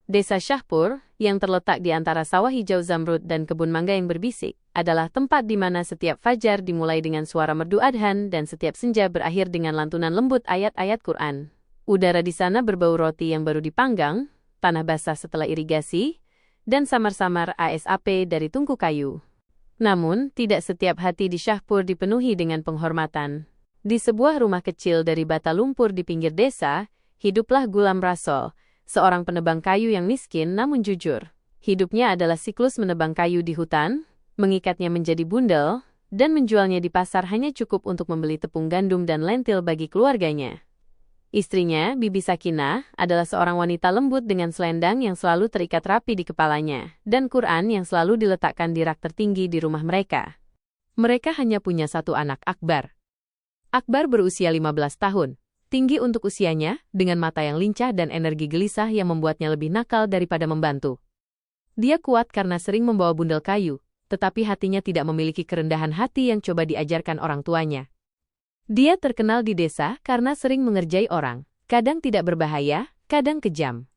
Desa Shahpur, yang terletak di antara sawah hijau zamrud dan kebun mangga yang berbisik, adalah tempat di mana setiap fajar dimulai dengan suara merdu adhan dan setiap senja berakhir dengan lantunan lembut ayat-ayat Quran. Udara di sana berbau roti yang baru dipanggang, tanah basah setelah irigasi, dan samar-samar asap dari tungku kayu. Namun, tidak setiap hati di Shahpur dipenuhi dengan penghormatan. Di sebuah rumah kecil dari bata lumpur di pinggir desa, hiduplah Gulam Rasul, seorang penebang kayu yang miskin namun jujur. Hidupnya adalah siklus menebang kayu di hutan, mengikatnya menjadi bundel, dan menjualnya di pasar hanya cukup untuk membeli tepung gandum dan lentil bagi keluarganya. Istrinya, Bibi Sakinah, adalah seorang wanita lembut dengan selendang yang selalu terikat rapi di kepalanya, dan Quran yang selalu diletakkan di rak tertinggi di rumah mereka. Mereka hanya punya satu anak, Akbar. Akbar berusia 15 tahun. Tinggi untuk usianya, dengan mata yang lincah dan energi gelisah yang membuatnya lebih nakal daripada membantu. Dia kuat karena sering membawa bundel kayu, tetapi hatinya tidak memiliki kerendahan hati yang coba diajarkan orang tuanya. Dia terkenal di desa karena sering mengerjai orang, kadang tidak berbahaya, kadang kejam.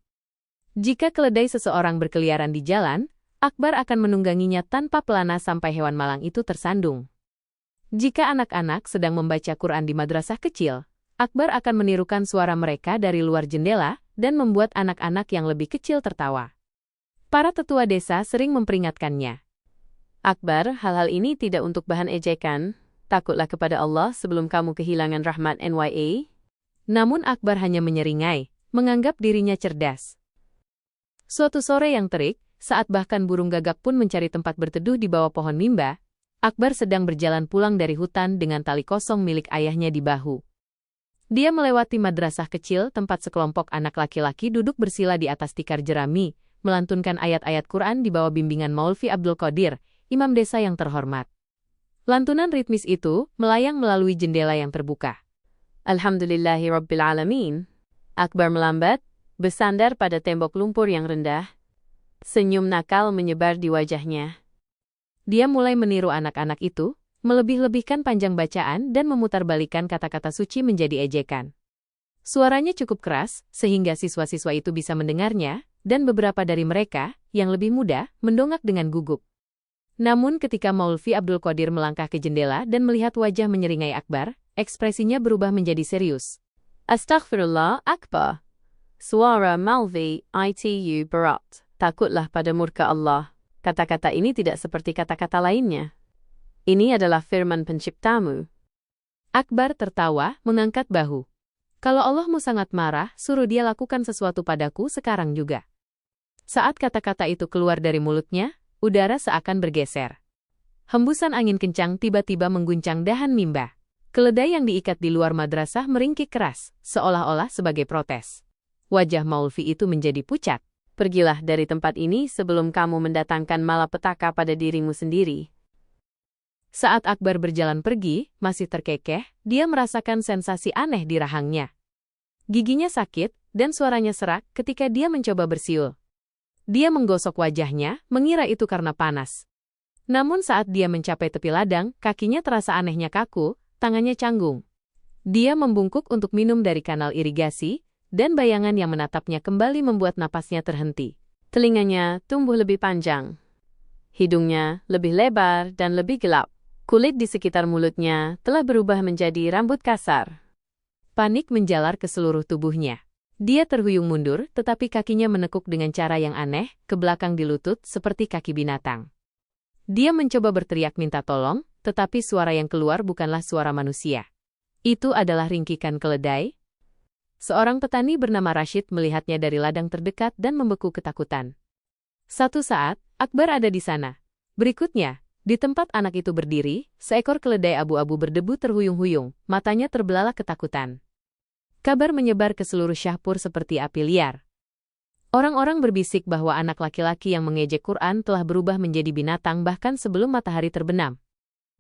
Jika keledai seseorang berkeliaran di jalan, Akbar akan menungganginya tanpa pelana sampai hewan malang itu tersandung. Jika anak-anak sedang membaca Quran di madrasah kecil, Akbar akan menirukan suara mereka dari luar jendela dan membuat anak-anak yang lebih kecil tertawa. Para tetua desa sering memperingatkannya. Akbar, hal-hal ini tidak untuk bahan ejekan. Takutlah kepada Allah sebelum kamu kehilangan rahmat NYA. Namun Akbar hanya menyeringai, menganggap dirinya cerdas. Suatu sore yang terik, saat bahkan burung gagak pun mencari tempat berteduh di bawah pohon mimba, Akbar sedang berjalan pulang dari hutan dengan tali kosong milik ayahnya di bahu. Dia melewati madrasah kecil tempat sekelompok anak laki-laki duduk bersila di atas tikar jerami, melantunkan ayat-ayat Quran di bawah bimbingan Maulvi Abdul Qadir, imam desa yang terhormat. Lantunan ritmis itu melayang melalui jendela yang terbuka. Alhamdulillahi Rabbil Alamin. Akbar melambat, bersandar pada tembok lumpur yang rendah. Senyum nakal menyebar di wajahnya. Dia mulai meniru anak-anak itu, melebih-lebihkan panjang bacaan dan memutarbalikkan kata-kata suci menjadi ejekan. Suaranya cukup keras, sehingga siswa-siswa itu bisa mendengarnya, dan beberapa dari mereka, yang lebih muda, mendongak dengan gugup. Namun ketika Maulvi Abdul Qadir melangkah ke jendela dan melihat wajah menyeringai Akbar, ekspresinya berubah menjadi serius. Astaghfirullah Akbar. Suara Maulvi itu berat. Takutlah pada murka Allah. Kata-kata ini tidak seperti kata-kata lainnya. Ini adalah firman penciptamu. Akbar tertawa, mengangkat bahu. Kalau Allahmu sangat marah, suruh dia lakukan sesuatu padaku sekarang juga. Saat kata-kata itu keluar dari mulutnya, udara seakan bergeser. Hembusan angin kencang tiba-tiba mengguncang dahan mimba. Keledai yang diikat di luar madrasah meringkik keras, seolah-olah sebagai protes. Wajah Maulvi itu menjadi pucat. Pergilah dari tempat ini sebelum kamu mendatangkan malapetaka pada dirimu sendiri. Saat Akbar berjalan pergi, masih terkekeh, dia merasakan sensasi aneh di rahangnya. Giginya sakit, dan suaranya serak ketika dia mencoba bersiul. Dia menggosok wajahnya, mengira itu karena panas. Namun saat dia mencapai tepi ladang, kakinya terasa anehnya kaku, tangannya canggung. Dia membungkuk untuk minum dari kanal irigasi, dan bayangan yang menatapnya kembali membuat napasnya terhenti. Telinganya tumbuh lebih panjang. Hidungnya lebih lebar dan lebih gelap. Kulit di sekitar mulutnya telah berubah menjadi rambut kasar. Panik menjalar ke seluruh tubuhnya. Dia terhuyung mundur, tetapi kakinya menekuk dengan cara yang aneh, ke belakang di lutut seperti kaki binatang. Dia mencoba berteriak minta tolong, tetapi suara yang keluar bukanlah suara manusia. Itu adalah ringkikan keledai. Seorang petani bernama Rashid melihatnya dari ladang terdekat dan membeku ketakutan. Satu saat, Akbar ada di sana. Berikutnya, di tempat anak itu berdiri, seekor keledai abu-abu berdebu terhuyung-huyung, matanya terbelalak ketakutan. Kabar menyebar ke seluruh Shahpur seperti api liar. Orang-orang berbisik bahwa anak laki-laki yang mengejek Quran telah berubah menjadi binatang bahkan sebelum matahari terbenam.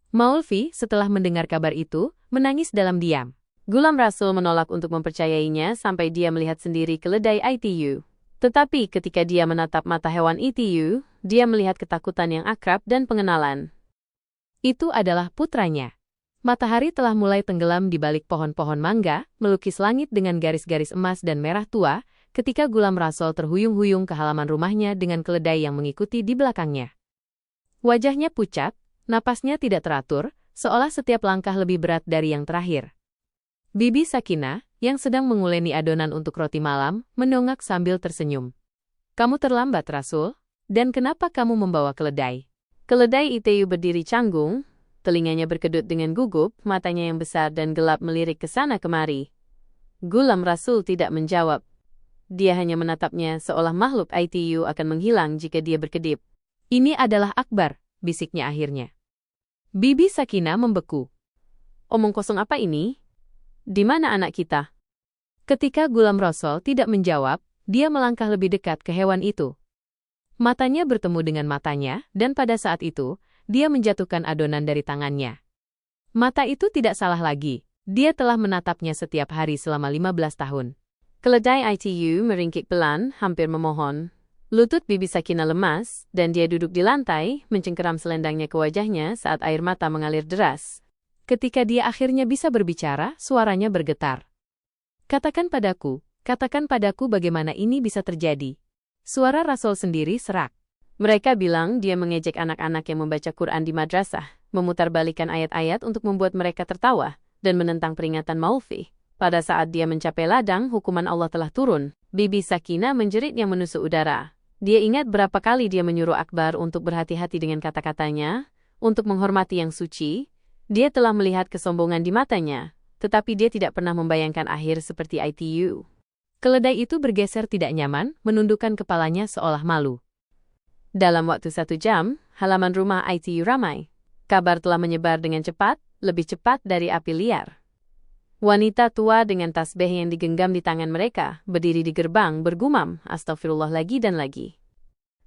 Maulvi, setelah mendengar kabar itu, menangis dalam diam. Gulam Rasul menolak untuk mempercayainya sampai dia melihat sendiri keledai itu. Tetapi ketika dia menatap mata hewan itu, dia melihat ketakutan yang akrab dan pengenalan. Itu adalah putranya. Matahari telah mulai tenggelam di balik pohon-pohon mangga, melukis langit dengan garis-garis emas dan merah tua, ketika Gulam Rasol terhuyung-huyung ke halaman rumahnya dengan keledai yang mengikuti di belakangnya. Wajahnya pucat, napasnya tidak teratur, seolah setiap langkah lebih berat dari yang terakhir. Bibi Sakinah, yang sedang menguleni adonan untuk roti malam, mendongak sambil tersenyum. "Kamu terlambat, Rasul. Dan kenapa kamu membawa keledai?" Keledai itu berdiri canggung, telinganya berkedut dengan gugup, matanya yang besar dan gelap melirik ke sana kemari. Gulam Rasul tidak menjawab. Dia hanya menatapnya seolah makhluk itu akan menghilang jika dia berkedip. "Ini adalah Akbar," bisiknya akhirnya. Bibi Sakinah membeku. "Omong kosong apa ini? Di mana anak kita?" Ketika Gulam Rasul tidak menjawab, dia melangkah lebih dekat ke hewan itu. Matanya bertemu dengan matanya, dan pada saat itu, dia menjatuhkan adonan dari tangannya. Mata itu tidak salah lagi. Dia telah menatapnya setiap hari selama 15 tahun. Keledai itu meringkik pelan, hampir memohon. Lutut Bibi Sakinah lemas, dan dia duduk di lantai, mencengkeram selendangnya ke wajahnya saat air mata mengalir deras. Ketika dia akhirnya bisa berbicara, suaranya bergetar. Katakan padaku bagaimana ini bisa terjadi." Suara Rasul sendiri serak. "Mereka bilang dia mengejek anak-anak yang membaca Quran di madrasah, memutarbalikkan ayat-ayat untuk membuat mereka tertawa, dan menentang peringatan Maulvi. Pada saat dia mencapai ladang, hukuman Allah telah turun." Bibi Sakinah menjerit yang menusuk udara. Dia ingat berapa kali dia menyuruh Akbar untuk berhati-hati dengan kata-katanya, untuk menghormati yang suci. Dia telah melihat kesombongan di matanya, tetapi dia tidak pernah membayangkan akhir seperti itu. Keledai itu bergeser tidak nyaman, menundukkan kepalanya seolah malu. Dalam waktu 1 jam, halaman rumah itu ramai. Kabar telah menyebar dengan cepat, lebih cepat dari api liar. Wanita tua dengan tasbih yang digenggam di tangan mereka, berdiri di gerbang bergumam, "Astagfirullah" lagi dan lagi.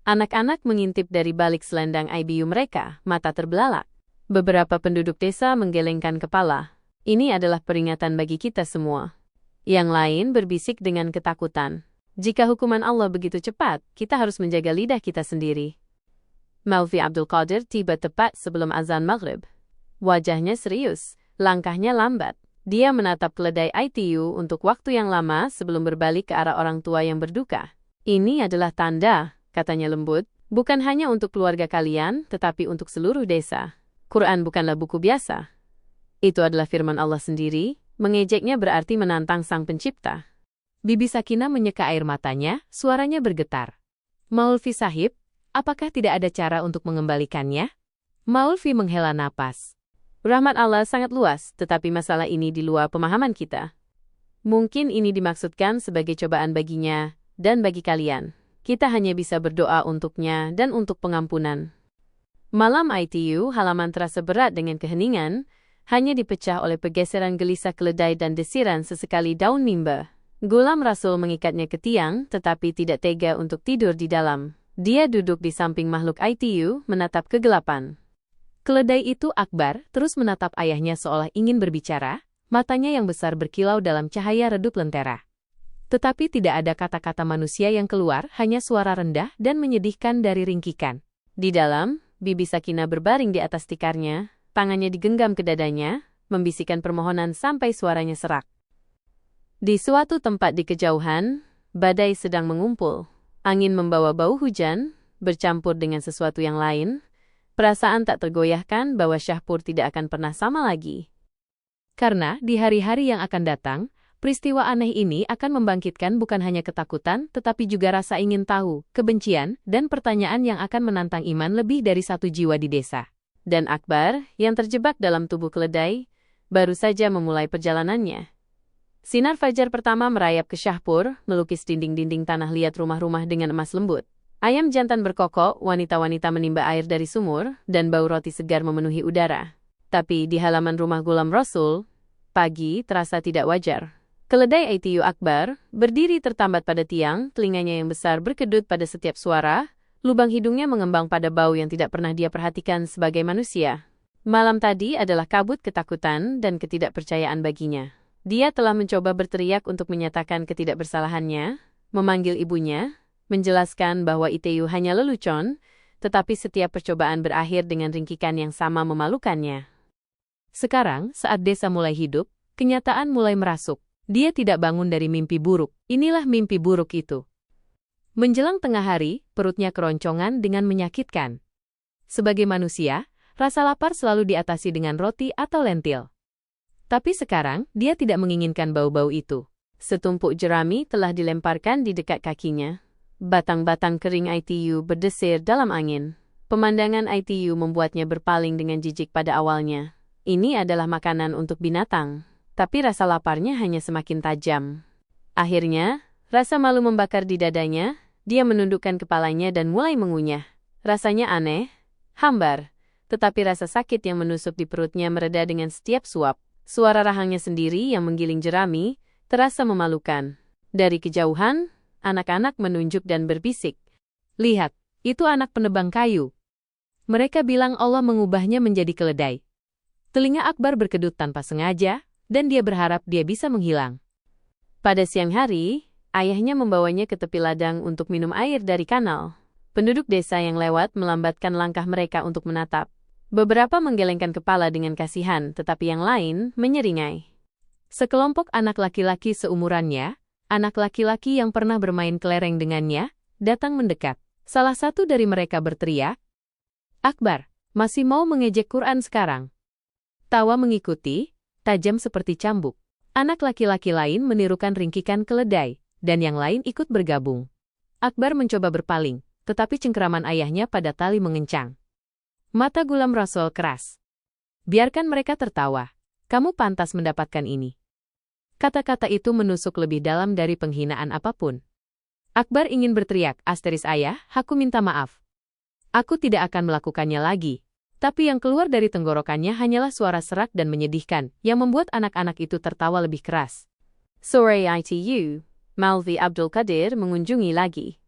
Anak-anak mengintip dari balik selendang IBU mereka, mata terbelalak. Beberapa penduduk desa menggelengkan kepala. "Ini adalah peringatan bagi kita semua." Yang lain berbisik dengan ketakutan. "Jika hukuman Allah begitu cepat, kita harus menjaga lidah kita sendiri." Maulvi Abdul Qadir tiba tepat sebelum azan maghrib. Wajahnya serius, langkahnya lambat. Dia menatap keledai itu untuk waktu yang lama sebelum berbalik ke arah orang tua yang berduka. "Ini adalah tanda," katanya lembut, "bukan hanya untuk keluarga kalian, tetapi untuk seluruh desa. Quran bukanlah buku biasa. Itu adalah firman Allah sendiri. Mengejeknya berarti menantang Sang Pencipta." Bibi Sakinah menyeka air matanya, suaranya bergetar. "Maulvi Sahib, apakah tidak ada cara untuk mengembalikannya?" Maulvi menghela napas. "Rahmat Allah sangat luas, tetapi masalah ini di luar pemahaman kita. Mungkin ini dimaksudkan sebagai cobaan baginya, dan bagi kalian. Kita hanya bisa berdoa untuknya dan untuk pengampunan." Malam itu, halaman terasa berat dengan keheningan, hanya dipecah oleh pergeseran gelisah keledai dan desiran sesekali daun mimba. Gulam Rasul mengikatnya ke tiang, tetapi tidak tega untuk tidur di dalam. Dia duduk di samping makhluk itu, menatap kegelapan. Keledai itu, Akbar, terus menatap ayahnya seolah ingin berbicara, matanya yang besar berkilau dalam cahaya redup lentera. Tetapi tidak ada kata-kata manusia yang keluar, hanya suara rendah dan menyedihkan dari ringkikan. Di dalam, Bibi Sakinah berbaring di atas tikarnya, tangannya digenggam ke dadanya, membisikkan permohonan sampai suaranya serak. Di suatu tempat di kejauhan, badai sedang mengumpul. Angin membawa bau hujan, bercampur dengan sesuatu yang lain. Perasaan tak tergoyahkan bahwa Syahpur tidak akan pernah sama lagi. Karena di hari-hari yang akan datang, peristiwa aneh ini akan membangkitkan bukan hanya ketakutan, tetapi juga rasa ingin tahu, kebencian, dan pertanyaan yang akan menantang iman lebih dari 1 jiwa di desa. Dan Akbar, yang terjebak dalam tubuh keledai, baru saja memulai perjalanannya. Sinar fajar pertama merayap ke Syahpur, melukis dinding-dinding tanah liat rumah-rumah dengan emas lembut. Ayam jantan berkokok, wanita-wanita menimba air dari sumur, dan bau roti segar memenuhi udara. Tapi di halaman rumah Gulam Rasul, pagi terasa tidak wajar. Keledai itu Akbar, berdiri tertambat pada tiang, telinganya yang besar berkedut pada setiap suara, lubang hidungnya mengembang pada bau yang tidak pernah dia perhatikan sebagai manusia. Malam tadi adalah kabut ketakutan dan ketidakpercayaan baginya. Dia telah mencoba berteriak untuk menyatakan ketidakbersalahannya, memanggil ibunya, menjelaskan bahwa itu hanya lelucon, tetapi setiap percobaan berakhir dengan ringkikan yang sama memalukannya. Sekarang, saat desa mulai hidup, kenyataan mulai merasuk. Dia tidak bangun dari mimpi buruk. Inilah mimpi buruk itu. Menjelang tengah hari, perutnya keroncongan dengan menyakitkan. Sebagai manusia, rasa lapar selalu diatasi dengan roti atau lentil. Tapi sekarang, dia tidak menginginkan bau-bau itu. Setumpuk jerami telah dilemparkan di dekat kakinya. Batang-batang kering ITU berdesir dalam angin. Pemandangan ITU membuatnya berpaling dengan jijik pada awalnya. Ini adalah makanan untuk binatang. Tapi rasa laparnya hanya semakin tajam. Akhirnya, rasa malu membakar di dadanya, dia menundukkan kepalanya dan mulai mengunyah. Rasanya aneh, hambar, tetapi rasa sakit yang menusuk di perutnya mereda dengan setiap suap. Suara rahangnya sendiri yang menggiling jerami terasa memalukan. Dari kejauhan, anak-anak menunjuk dan berbisik. Lihat, itu anak penebang kayu. Mereka bilang Allah mengubahnya menjadi keledai. Telinga Akbar berkedut tanpa sengaja, dan dia berharap dia bisa menghilang. Pada siang hari, ayahnya membawanya ke tepi ladang untuk minum air dari kanal. Penduduk desa yang lewat melambatkan langkah mereka untuk menatap. Beberapa menggelengkan kepala dengan kasihan, tetapi yang lain menyeringai. Sekelompok anak laki-laki seumurannya, anak laki-laki yang pernah bermain kelereng dengannya, datang mendekat. Salah satu dari mereka berteriak, "Akbar, masih mau mengejek Quran sekarang?" Tawa mengikuti, tajam seperti cambuk. Anak laki-laki lain menirukan ringkikan keledai, dan yang lain ikut bergabung. Akbar mencoba berpaling, tetapi cengkeraman ayahnya pada tali mengencang. Mata Gulam Rasul keras. Biarkan mereka tertawa. Kamu pantas mendapatkan ini. Kata-kata itu menusuk lebih dalam dari penghinaan apapun. Akbar ingin berteriak, "Asteris ayah, aku minta maaf. Aku tidak akan melakukannya lagi." Tapi yang keluar dari tenggorokannya hanyalah suara serak dan menyedihkan, yang membuat anak-anak itu tertawa lebih keras. Sore ITU, Malvi Abdul Qadir mengunjungi lagi.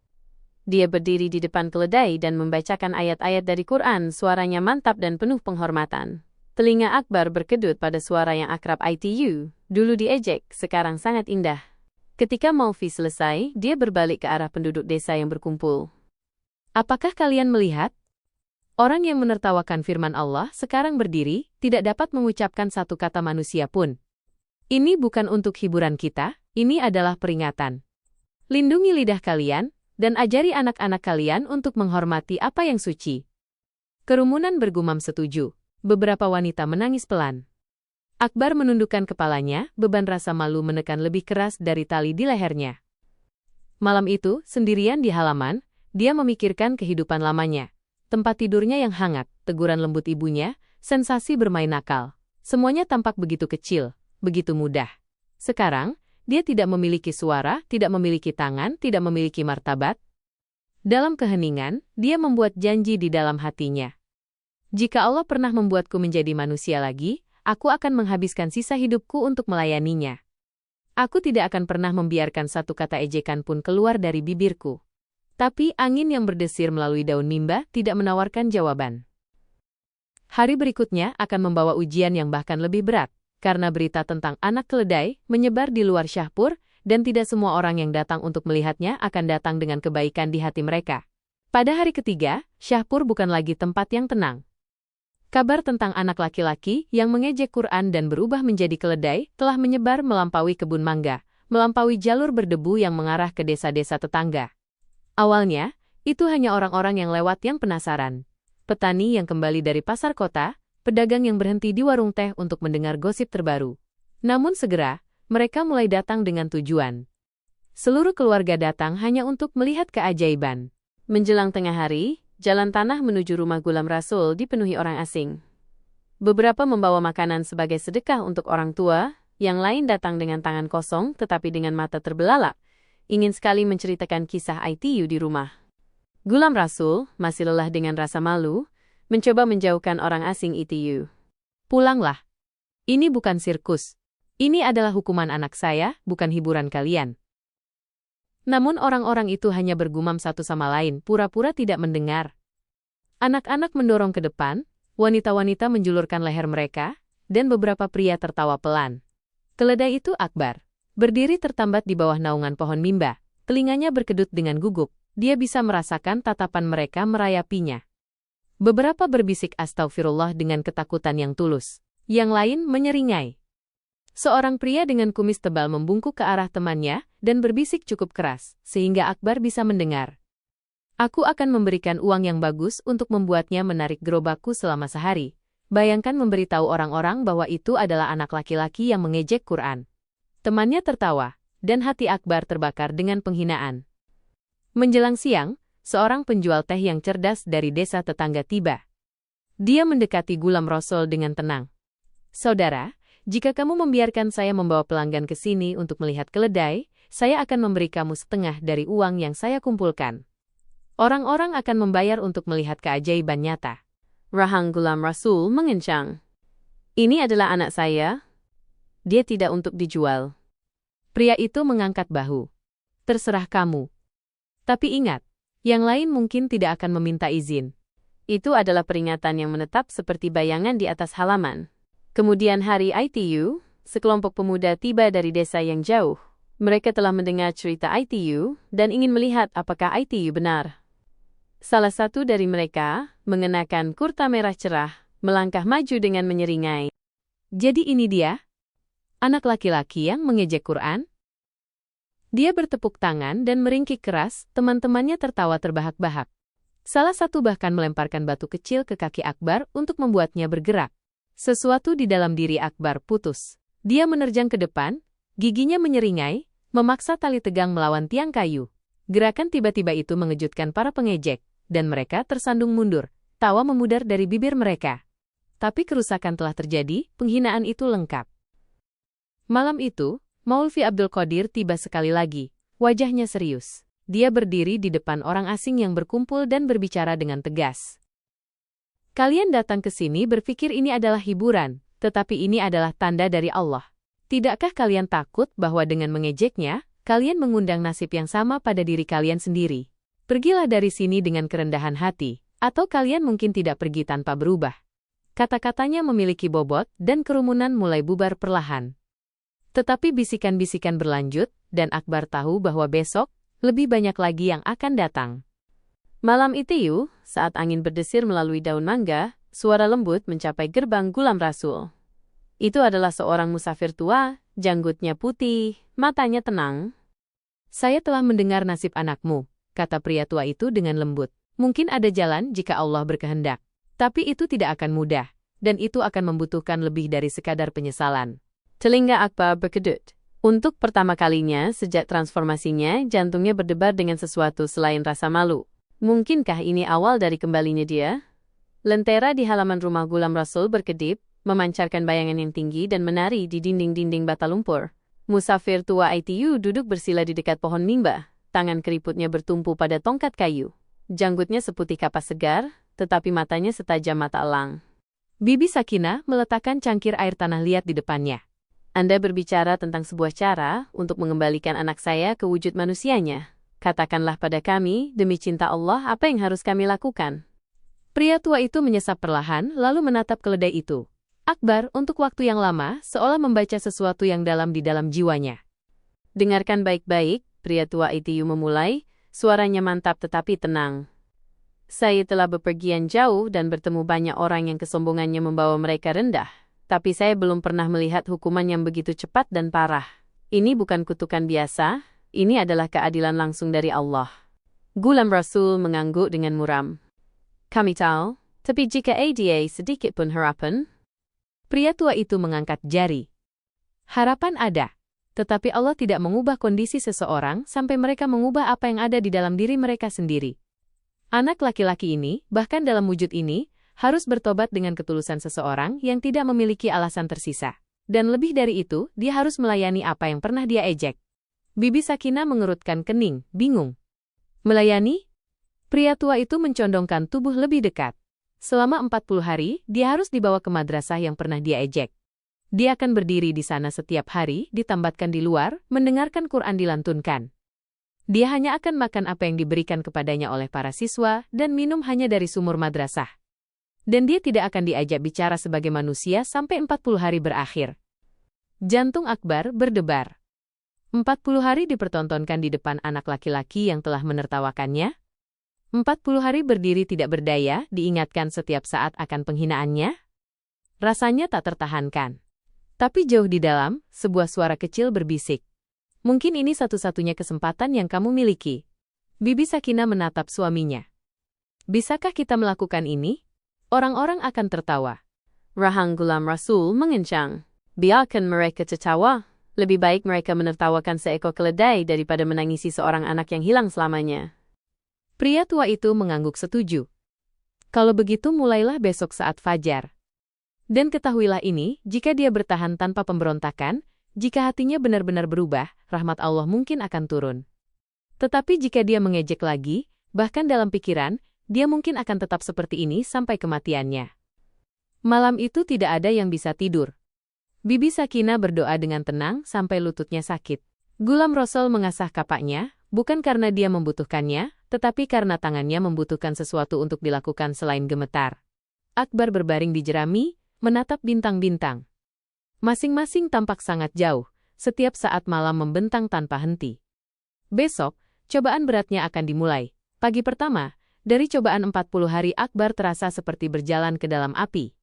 Dia berdiri di depan keledai dan membacakan ayat-ayat dari Quran, suaranya mantap dan penuh penghormatan. Telinga Akbar berkedut pada suara yang akrab ITU, dulu diejek, sekarang sangat indah. Ketika Malvi selesai, dia berbalik ke arah penduduk desa yang berkumpul. Apakah kalian melihat? Orang yang menertawakan firman Allah sekarang berdiri, tidak dapat mengucapkan satu kata manusia pun. Ini bukan untuk hiburan kita, ini adalah peringatan. Lindungi lidah kalian, dan ajari anak-anak kalian untuk menghormati apa yang suci. Kerumunan bergumam setuju. Beberapa wanita menangis pelan. Akbar menundukkan kepalanya, beban rasa malu menekan lebih keras dari tali di lehernya. Malam itu, sendirian di halaman, dia memikirkan kehidupan lamanya. Tempat tidurnya yang hangat, teguran lembut ibunya, sensasi bermain nakal. Semuanya tampak begitu kecil, begitu mudah. Sekarang, dia tidak memiliki suara, tidak memiliki tangan, tidak memiliki martabat. Dalam keheningan, dia membuat janji di dalam hatinya. Jika Allah pernah membuatku menjadi manusia lagi, aku akan menghabiskan sisa hidupku untuk melayaninya. Aku tidak akan pernah membiarkan satu kata ejekan pun keluar dari bibirku. Tapi angin yang berdesir melalui daun mimba tidak menawarkan jawaban. Hari berikutnya akan membawa ujian yang bahkan lebih berat, karena berita tentang anak keledai menyebar di luar Syahpur, dan tidak semua orang yang datang untuk melihatnya akan datang dengan kebaikan di hati mereka. Pada hari ketiga, Syahpur bukan lagi tempat yang tenang. Kabar tentang anak laki-laki yang mengejek Quran dan berubah menjadi keledai telah menyebar melampaui kebun mangga, melampaui jalur berdebu yang mengarah ke desa-desa tetangga. Awalnya, itu hanya orang-orang yang lewat yang penasaran. Petani yang kembali dari pasar kota, pedagang yang berhenti di warung teh untuk mendengar gosip terbaru. Namun segera, mereka mulai datang dengan tujuan. Seluruh keluarga datang hanya untuk melihat keajaiban. Menjelang tengah hari, jalan tanah menuju rumah Gulam Rasul dipenuhi orang asing. Beberapa membawa makanan sebagai sedekah untuk orang tua, yang lain datang dengan tangan kosong tetapi dengan mata terbelalak. Ingin sekali menceritakan kisah ITU di rumah. Gulam Rasul, masih lelah dengan rasa malu, mencoba menjauhkan orang asing ITU. Pulanglah. Ini bukan sirkus. Ini adalah hukuman anak saya, bukan hiburan kalian. Namun orang-orang itu hanya bergumam satu sama lain, pura-pura tidak mendengar. Anak-anak mendorong ke depan, wanita-wanita menjulurkan leher mereka, dan beberapa pria tertawa pelan. Keledai itu Akbar. Berdiri tertambat di bawah naungan pohon mimba, telinganya berkedut dengan gugup, dia bisa merasakan tatapan mereka merayapinya. Beberapa berbisik astagfirullah dengan ketakutan yang tulus, yang lain menyeringai. Seorang pria dengan kumis tebal membungkuk ke arah temannya dan berbisik cukup keras, sehingga Akbar bisa mendengar. Aku akan memberikan uang yang bagus untuk membuatnya menarik gerobakku selama sehari. Bayangkan memberitahu orang-orang bahwa itu adalah anak laki-laki yang mengejek Quran. Temannya tertawa, dan hati Akbar terbakar dengan penghinaan. Menjelang siang, seorang penjual teh yang cerdas dari desa tetangga tiba. Dia mendekati Gulam Rasul dengan tenang. Saudara, jika kamu membiarkan saya membawa pelanggan ke sini untuk melihat keledai, saya akan memberi kamu setengah dari uang yang saya kumpulkan. Orang-orang akan membayar untuk melihat keajaiban nyata. Rahang Gulam Rasul mengencang. Ini adalah anak saya. Dia tidak untuk dijual. Pria itu mengangkat bahu. Terserah kamu. Tapi ingat, yang lain mungkin tidak akan meminta izin. Itu adalah peringatan yang menetap seperti bayangan di atas halaman. Kemudian hari ITU, sekelompok pemuda tiba dari desa yang jauh. Mereka telah mendengar cerita ITU dan ingin melihat apakah ITU benar. Salah satu dari mereka, mengenakan kurta merah cerah, melangkah maju dengan menyeringai. Jadi ini dia? Anak laki-laki yang mengejek Quran? Dia bertepuk tangan dan meringkik keras, teman-temannya tertawa terbahak-bahak. Salah satu bahkan melemparkan batu kecil ke kaki Akbar untuk membuatnya bergerak. Sesuatu di dalam diri Akbar putus. Dia menerjang ke depan, giginya menyeringai, memaksa tali tegang melawan tiang kayu. Gerakan tiba-tiba itu mengejutkan para pengejek, dan mereka tersandung mundur. Tawa memudar dari bibir mereka. Tapi kerusakan telah terjadi, penghinaan itu lengkap. Malam itu, Maulvi Abdul Qadir tiba sekali lagi. Wajahnya serius. Dia berdiri di depan orang asing yang berkumpul dan berbicara dengan tegas. Kalian datang ke sini berpikir ini adalah hiburan, tetapi ini adalah tanda dari Allah. Tidakkah kalian takut bahwa dengan mengejeknya, kalian mengundang nasib yang sama pada diri kalian sendiri? Pergilah dari sini dengan kerendahan hati, atau kalian mungkin tidak pergi tanpa berubah. Kata-katanya memiliki bobot dan kerumunan mulai bubar perlahan. Tetapi bisikan-bisikan berlanjut, dan Akbar tahu bahwa besok, lebih banyak lagi yang akan datang. Malam itu, saat angin berdesir melalui daun mangga, suara lembut mencapai gerbang Gulam Rasul. Itu adalah seorang musafir tua, janggutnya putih, matanya tenang. Saya telah mendengar nasib anakmu, kata pria tua itu dengan lembut. Mungkin ada jalan jika Allah berkehendak. Tapi itu tidak akan mudah, dan itu akan membutuhkan lebih dari sekadar penyesalan. Telinga Akbar berkedut. Untuk pertama kalinya sejak transformasinya, jantungnya berdebar dengan sesuatu selain rasa malu. Mungkinkah ini awal dari kembalinya dia? Lentera di halaman rumah Gulam Rasul berkedip, memancarkan bayangan yang tinggi dan menari di dinding-dinding bata lumpur. Musafir tua ITU duduk bersila di dekat pohon mimba, tangan keriputnya bertumpu pada tongkat kayu. Janggutnya seputih kapas segar, tetapi matanya setajam mata elang. Bibi Sakinah meletakkan cangkir air tanah liat di depannya. Anda berbicara tentang sebuah cara untuk mengembalikan anak saya ke wujud manusianya. Katakanlah pada kami, demi cinta Allah, apa yang harus kami lakukan? Pria tua itu menyesap perlahan, lalu menatap keledai itu. Akbar, untuk waktu yang lama, seolah membaca sesuatu yang dalam di dalam jiwanya. Dengarkan baik-baik, pria tua itu memulai, suaranya mantap tetapi tenang. Saya telah bepergian jauh dan bertemu banyak orang yang kesombongannya membawa mereka rendah. Tapi saya belum pernah melihat hukuman yang begitu cepat dan parah. Ini bukan kutukan biasa. Ini adalah keadilan langsung dari Allah. Gulam Rasul mengangguk dengan muram. Kami tahu, tapi jika ada sedikit pun harapan. Pria tua itu mengangkat jari. Harapan ada, tetapi Allah tidak mengubah kondisi seseorang sampai mereka mengubah apa yang ada di dalam diri mereka sendiri. Anak laki-laki ini, bahkan dalam wujud ini, harus bertobat dengan ketulusan seseorang yang tidak memiliki alasan tersisa. Dan lebih dari itu, dia harus melayani apa yang pernah dia ejek. Bibi Sakinah mengerutkan kening, bingung. Melayani? Pria tua itu mencondongkan tubuh lebih dekat. Selama 40 hari, dia harus dibawa ke madrasah yang pernah dia ejek. Dia akan berdiri di sana setiap hari, ditambatkan di luar, mendengarkan Quran dilantunkan. Dia hanya akan makan apa yang diberikan kepadanya oleh para siswa, dan minum hanya dari sumur madrasah. Dan dia tidak akan diajak bicara sebagai manusia sampai 40 hari berakhir. Jantung Akbar berdebar. 40 hari dipertontonkan di depan anak laki-laki yang telah menertawakannya. 40 hari berdiri tidak berdaya, diingatkan setiap saat akan penghinaannya. Rasanya tak tertahankan. Tapi jauh di dalam, sebuah suara kecil berbisik. Mungkin ini satu-satunya kesempatan yang kamu miliki. Bibi Sakinah menatap suaminya. Bisakah kita melakukan ini? Orang-orang akan tertawa. Rahang Gulam Rasul mengencang. Biarkan mereka tertawa. Lebih baik mereka menertawakan seekor keledai daripada menangisi seorang anak yang hilang selamanya. Pria tua itu mengangguk setuju. Kalau begitu mulailah besok saat fajar. Dan ketahuilah ini, jika dia bertahan tanpa pemberontakan, jika hatinya benar-benar berubah, rahmat Allah mungkin akan turun. Tetapi jika dia mengejek lagi, bahkan dalam pikiran, dia mungkin akan tetap seperti ini sampai kematiannya. Malam itu tidak ada yang bisa tidur. Bibi Sakinah berdoa dengan tenang sampai lututnya sakit. Gulam Rasul mengasah kapaknya, bukan karena dia membutuhkannya, tetapi karena tangannya membutuhkan sesuatu untuk dilakukan selain gemetar. Akbar berbaring di jerami, menatap bintang-bintang. Masing-masing tampak sangat jauh, setiap saat malam membentang tanpa henti. Besok, cobaan beratnya akan dimulai. Pagi pertama, dari cobaan 40 hari Akbar terasa seperti berjalan ke dalam api.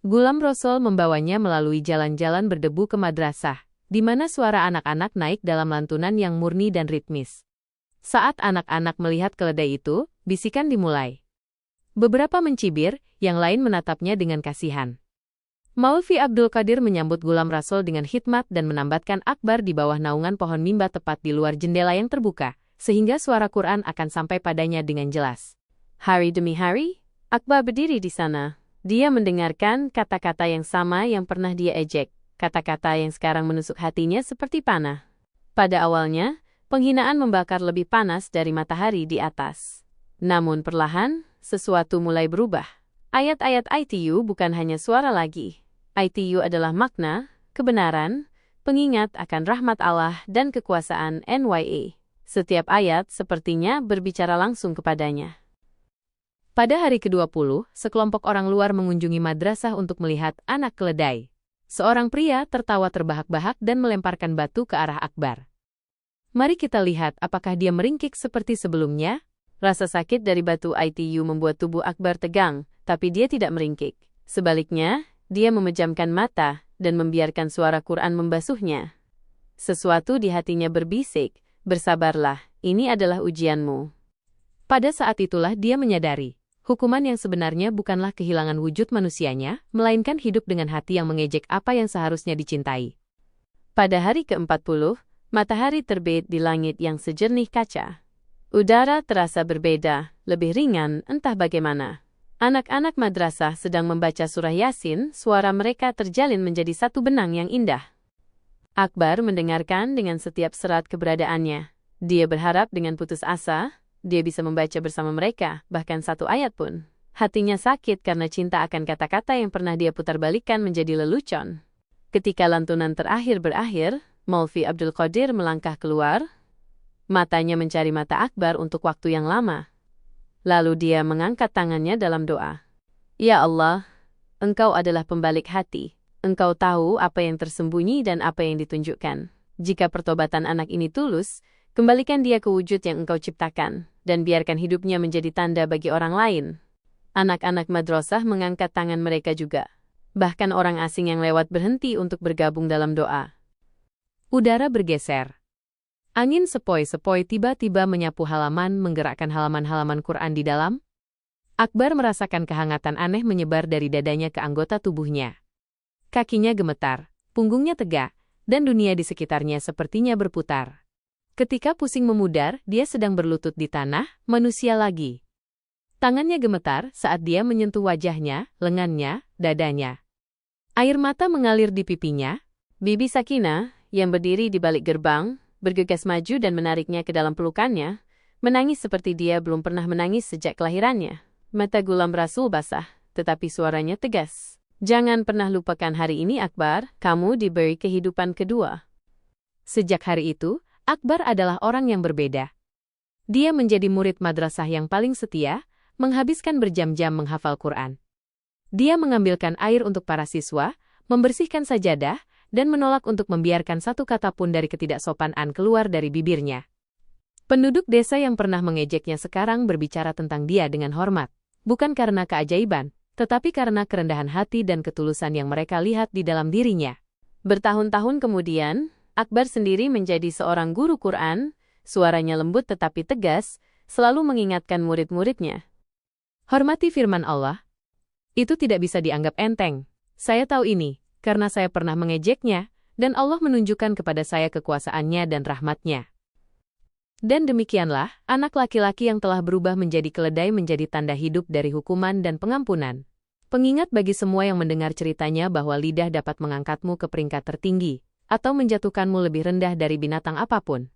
Gulam Rasul membawanya melalui jalan-jalan berdebu ke madrasah, di mana suara anak-anak naik dalam lantunan yang murni dan ritmis. Saat anak-anak melihat keledai itu, bisikan dimulai. Beberapa mencibir, yang lain menatapnya dengan kasihan. Maulvi Abdul Qadir menyambut Gulam Rasul dengan khidmat dan menambatkan Akbar di bawah naungan pohon mimba tepat di luar jendela yang terbuka, sehingga suara Quran akan sampai padanya dengan jelas. Hari demi hari, Akbar berdiri di sana. Dia mendengarkan kata-kata yang sama yang pernah dia ejek, kata-kata yang sekarang menusuk hatinya seperti panah. Pada awalnya, penghinaan membakar lebih panas dari matahari di atas. Namun perlahan, sesuatu mulai berubah. Ayat-ayat ITU bukan hanya suara lagi. ITU adalah makna, kebenaran, pengingat akan rahmat Allah dan kekuasaan NYA. Setiap ayat sepertinya berbicara langsung kepadanya. Pada hari ke-20, sekelompok orang luar mengunjungi madrasah untuk melihat anak keledai. Seorang pria tertawa terbahak-bahak dan melemparkan batu ke arah Akbar. Mari kita lihat apakah dia meringkik seperti sebelumnya. Rasa sakit dari batu ITU membuat tubuh Akbar tegang, tapi dia tidak meringkik. Sebaliknya, dia memejamkan mata dan membiarkan suara Quran membasuhnya. Sesuatu di hatinya berbisik, bersabarlah, ini adalah ujianmu. Pada saat itulah dia menyadari. Hukuman yang sebenarnya bukanlah kehilangan wujud manusianya, melainkan hidup dengan hati yang mengejek apa yang seharusnya dicintai. Pada hari ke-40, matahari terbit di langit yang sejernih kaca. Udara terasa berbeda, lebih ringan, entah bagaimana. Anak-anak madrasah sedang membaca surah Yasin, suara mereka terjalin menjadi satu benang yang indah. Akbar mendengarkan dengan setiap serat keberadaannya. Dia berharap dengan putus asa, dia bisa membaca bersama mereka, bahkan satu ayat pun. Hatinya sakit karena cinta akan kata-kata yang pernah dia putarbalikkan menjadi lelucon. Ketika lantunan terakhir berakhir, Maulvi Abdul Qadir melangkah keluar. Matanya mencari mata Akbar untuk waktu yang lama. Lalu dia mengangkat tangannya dalam doa. Ya Allah, Engkau adalah pembalik hati. Engkau tahu apa yang tersembunyi dan apa yang ditunjukkan. Jika pertobatan anak ini tulus, kembalikan dia ke wujud yang Engkau ciptakan, dan biarkan hidupnya menjadi tanda bagi orang lain. Anak-anak madrasah mengangkat tangan mereka juga. Bahkan orang asing yang lewat berhenti untuk bergabung dalam doa. Udara bergeser. Angin sepoi-sepoi tiba-tiba menyapu halaman, menggerakkan halaman-halaman Quran di dalam. Akbar merasakan kehangatan aneh menyebar dari dadanya ke anggota tubuhnya. Kakinya gemetar, punggungnya tegak, dan dunia di sekitarnya sepertinya berputar. Ketika pusing memudar, dia sedang berlutut di tanah, manusia lagi. Tangannya gemetar saat dia menyentuh wajahnya, lengannya, dadanya. Air mata mengalir di pipinya. Bibi Sakinah, yang berdiri di balik gerbang, bergegas maju dan menariknya ke dalam pelukannya, menangis seperti dia belum pernah menangis sejak kelahirannya. Mata Gulam Rasul basah, tetapi suaranya tegas. Jangan pernah lupakan hari ini Akbar, kamu diberi kehidupan kedua. Sejak hari itu, Akbar adalah orang yang berbeda. Dia menjadi murid madrasah yang paling setia, menghabiskan berjam-jam menghafal Quran. Dia mengambilkan air untuk para siswa, membersihkan sajadah, dan menolak untuk membiarkan satu kata pun dari ketidaksopanan keluar dari bibirnya. Penduduk desa yang pernah mengejeknya sekarang berbicara tentang dia dengan hormat, bukan karena keajaiban, tetapi karena kerendahan hati dan ketulusan yang mereka lihat di dalam dirinya. Bertahun-tahun kemudian, Akbar sendiri menjadi seorang guru Quran, suaranya lembut tetapi tegas, selalu mengingatkan murid-muridnya. Hormati firman Allah. Itu tidak bisa dianggap enteng. Saya tahu ini, karena saya pernah mengejeknya, dan Allah menunjukkan kepada saya kekuasaannya dan rahmatnya. Dan demikianlah, anak laki-laki yang telah berubah menjadi keledai menjadi tanda hidup dari hukuman dan pengampunan. Pengingat bagi semua yang mendengar ceritanya bahwa lidah dapat mengangkatmu ke peringkat tertinggi, atau menjatuhkanmu lebih rendah dari binatang apapun.